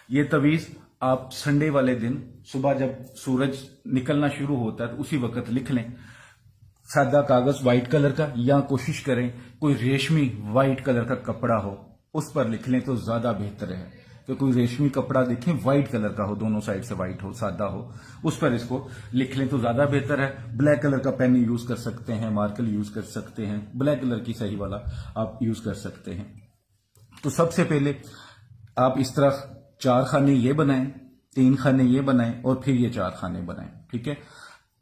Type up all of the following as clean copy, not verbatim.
ये तवीज आप संडे वाले दिन सुबह जब सूरज निकलना शुरू होता है तो उसी वक्त लिख लें। सादा कागज व्हाइट कलर का, या कोशिश करें कोई रेशमी व्हाइट कलर का कपड़ा हो उस पर लिख लें तो ज्यादा बेहतर है। तो कोई रेशमी कपड़ा देखें व्हाइट कलर का हो, दोनों साइड से व्हाइट हो, सादा हो, उस पर इसको लिख लें तो ज्यादा बेहतर है। ब्लैक कलर का पेन यूज कर सकते हैं, मार्कर यूज कर सकते हैं, ब्लैक कलर की सही वाला आप यूज कर सकते हैं। तो सबसे पहले आप इस तरह 4 खाने ये बनाएं, 3 खाने ये बनाएं और फिर ये 4 खाने बनाएं। ठीक है,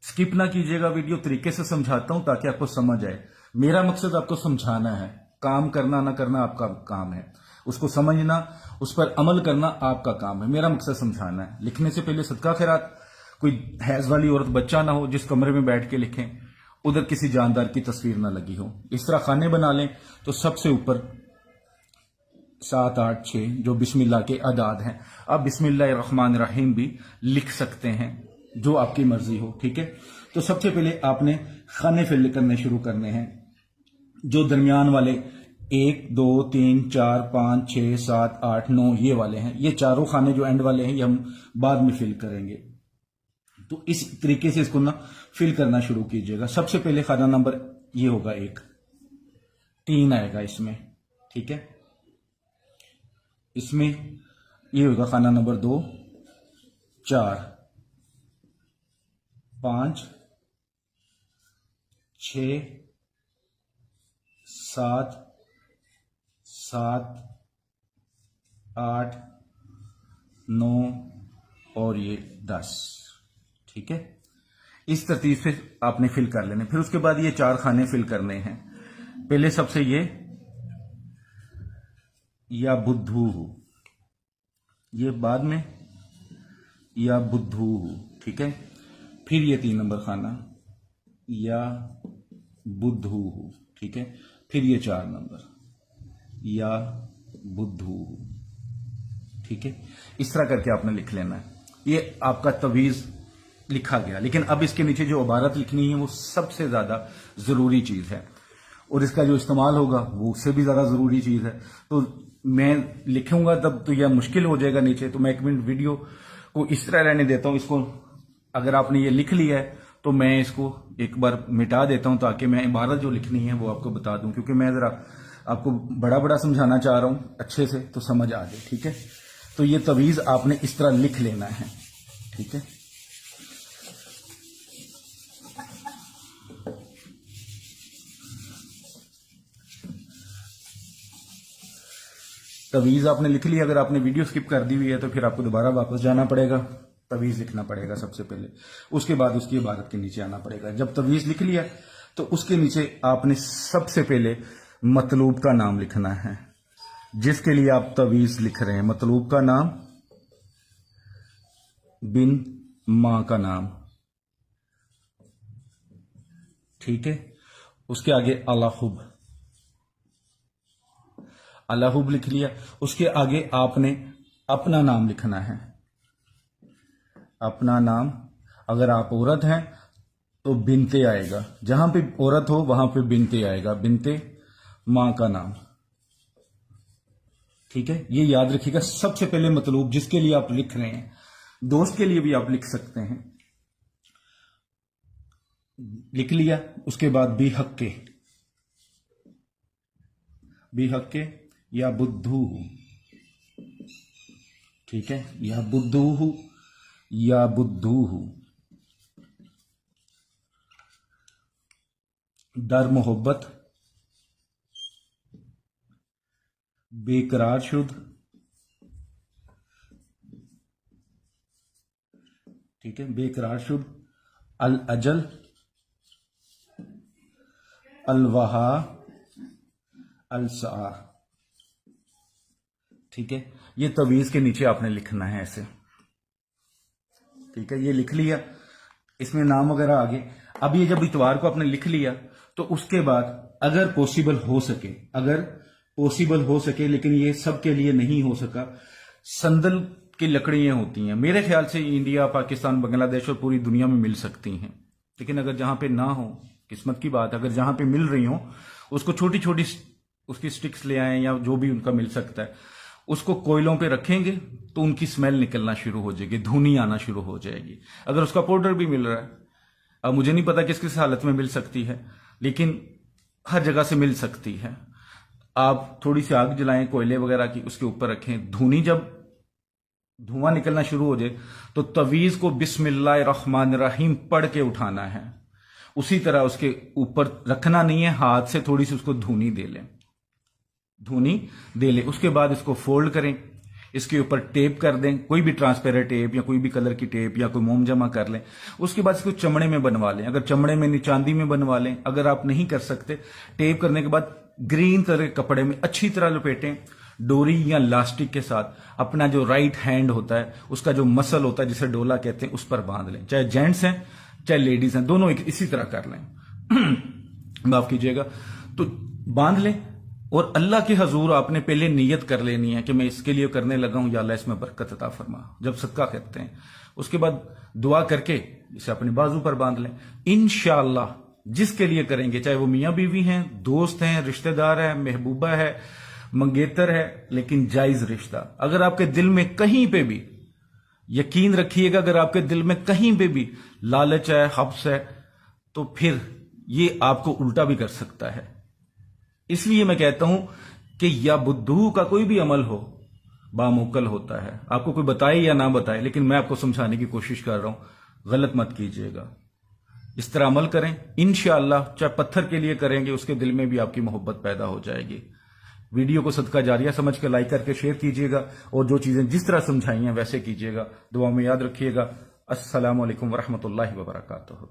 स्किप ना कीजिएगा, वीडियो तरीके से समझाता हूं ताकि आपको समझ आए। मेरा मकसद आपको समझाना है, काम करना ना करना आपका काम है, उसको समझना, उस पर अमल करना आपका काम है। मेरा मकसद समझाना है। लिखने से पहले सदका खैरात, कोई हैज वाली औरत बच्चा ना हो जिस कमरे में बैठ के लिखें, उधर किसी जानदार की तस्वीर ना लगी हो। इस तरह खाने बना लें तो सबसे ऊपर 7, 8, 6 जो बिस्मिल्लाह के अदाद हैं, आप बिस्मिल्लाहिर्रहमानिर्रहीम भी लिख सकते हैं, जो आपकी मर्जी हो। ठीक है, तो सबसे पहले आपने खाने फिल करने शुरू करने हैं। जो दरमियान वाले 1, 2, 3, 4, 5, 6, 7, 8, 9 ये वाले हैं, ये चारों खाने जो एंड वाले हैं ये हम बाद में फिल करेंगे। तो इस तरीके से इसको ना फिल करना शुरू कीजिएगा। सबसे पहले खाना नंबर ये होगा 1, 3 आएगा इसमें। ठीक है, इसमें ये होगा खाना नंबर 2, 4, 5, 6, 7, 8, 9 और ये 10। ठीक है, इस तरतीब से आपने फिल कर लेने। फिर उसके बाद ये 4 खाने फिल करने हैं। पहले सबसे ये या बुद्धू, ये बाद में या बुद्धू। ठीक है, फिर ये 3 नंबर खाना या बुद्धू। ठीक है, फिर ये 4 नंबर या बुद्धू। ठीक है, इस तरह करके आपने लिख लेना है। ये आपका तवीज लिखा गया, लेकिन अब इसके नीचे जो इबारत लिखनी है वो सबसे ज्यादा जरूरी चीज है, और इसका जो इस्तेमाल होगा वो उससे भी ज्यादा जरूरी चीज है। तो मैं लिखूंगा तब तो यह मुश्किल हो जाएगा नीचे, तो मैं 1 मिनट वीडियो को इस तरह रहने देता हूं। इसको अगर आपने ये लिख लिया है तो मैं इसको एक बार मिटा देता हूं ताकि मैं इबारत जो लिखनी है वो आपको बता दूं, क्योंकि मैं जरा आपको बड़ा बड़ा समझाना चाह रहा हूं अच्छे से, तो समझ आ जाए। ठीक है, तो ये तवीज आपने इस तरह लिख लेना है। ठीक है, तवीज आपने लिख लिया। अगर आपने वीडियो स्किप कर दी हुई है तो फिर आपको दोबारा वापस जाना पड़ेगा, तवीज लिखना पड़ेगा सबसे पहले, उसके बाद उसकी इबारत के नीचे आना पड़ेगा। जब तवीज लिख लिया तो उसके नीचे आपने सबसे पहले मतलूब का नाम लिखना है, जिसके लिए आप तवीज लिख रहे हैं। मतलूब का नाम, बिन मां का नाम। ठीक है, उसके आगे अलाहुब, अलाहुब लिख लिया। उसके आगे आपने अपना नाम लिखना है, अपना नाम। अगर आप औरत हैं तो बिनते आएगा, जहां पे औरत हो वहां पे बिनते आएगा, बिनते मां का नाम। ठीक है, ये याद रखिएगा। सबसे पहले मतलूब जिसके लिए आप लिख रहे हैं, दोस्त के लिए भी आप लिख सकते हैं, लिख लिया। उसके बाद बेहक्के, बेहक्के या बुद्धू। ठीक है, या बुद्धू या बुद्धू। डर मोहब्बत, बेकरार शुद्ध। ठीक है, बेकरार शुद्ध। अल अजल, अल वहा, अल सा। ठीक है, ये तवीज के नीचे आपने लिखना है ऐसे। ठीक है, ये लिख लिया, इसमें नाम वगैरह आगे। अब ये जब इतवार को आपने लिख लिया तो उसके बाद अगर पॉसिबल हो सके, अगर पॉसिबल हो सके, लेकिन ये सबके लिए नहीं हो सका, संदल की लकड़ियां होती हैं, मेरे ख्याल से इंडिया, पाकिस्तान, बांग्लादेश और पूरी दुनिया में मिल सकती हैं। लेकिन अगर जहां पे ना हो, किस्मत की बात, अगर जहां पे मिल रही हो उसको छोटी छोटी उसकी स्टिक्स ले आए या जो भी उनका मिल सकता है, उसको कोयलों पे रखेंगे तो उनकी स्मेल निकलना शुरू हो जाएगी, धुनी आना शुरू हो जाएगी। अगर उसका पाउडर भी मिल रहा है, अब मुझे नहीं पता किस किस हालत में मिल सकती है, लेकिन हर जगह से मिल सकती है। आप थोड़ी सी आग जलाएं कोयले वगैरह की, उसके ऊपर रखें, धुनी जब धुआं निकलना शुरू हो जाए तो तवीज को बिस्मिल्लाहिर्रहमानिर्रहीम पढ़ के उठाना है। उसी तरह उसके ऊपर रखना नहीं है, हाथ से थोड़ी सी उसको धुनी दे लें। उसके बाद इसको फोल्ड करें, इसके ऊपर टेप कर दें, कोई भी ट्रांसपेरेंट टेप या कोई भी कलर की टेप या कोई मोम जमा कर लें। उसके बाद इसको चमड़े में बनवा लें, अगर चमड़े में नहीं चांदी में बनवा लें। अगर आप नहीं कर सकते, टेप करने के बाद ग्रीन कलर के कपड़े में अच्छी तरह लपेटें, डोरी या लास्टिक के साथ अपना जो राइट हैंड होता है, उसका जो मसल होता है जिसे डोला कहते हैं, उस पर बांध लें। चाहे जेंट्स हैं चाहे लेडीज हैं, दोनों इसी तरह कर लें। माफ कीजिएगा। तो बांध लें और अल्लाह के हजूर आपने पहले नियत कर लेनी है कि मैं इसके लिए करने लगा हूं, या अल्लाह इसमें बरकत अता फरमा, जब सदका करते हैं। उसके बाद दुआ करके इसे अपने बाजू पर बांध लें। इंशाअल्लाह जिसके लिए करेंगे, चाहे वो मियां बीवी हैं, दोस्त हैं, रिश्तेदार है, महबूबा है, मंगेतर है, लेकिन जायज रिश्ता, अगर आपके दिल में कहीं पे भी, यकीन रखिएगा, अगर आपके दिल में कहीं पे भी लालच है, हब्स है, तो फिर ये आपको उल्टा भी कर सकता है। इसलिए मैं कहता हूं कि या बुद्धू का कोई भी अमल हो बामुकल होता है, आपको कोई बताए या ना बताए, लेकिन मैं आपको समझाने की कोशिश कर रहा हूं, गलत मत कीजिएगा। इस तरह अमल करें, इंशाअल्लाह चाहे पत्थर के लिए करेंगे, उसके दिल में भी आपकी मोहब्बत पैदा हो जाएगी। वीडियो को सदका जारिया समझ के लाइक करके शेयर कीजिएगा, और जो चीजें जिस तरह समझाई हैं वैसे कीजिएगा। दुआ में याद रखिएगा। अस्सलामु अलैकुम वरहमतुल्लाहि वबरकातुहू।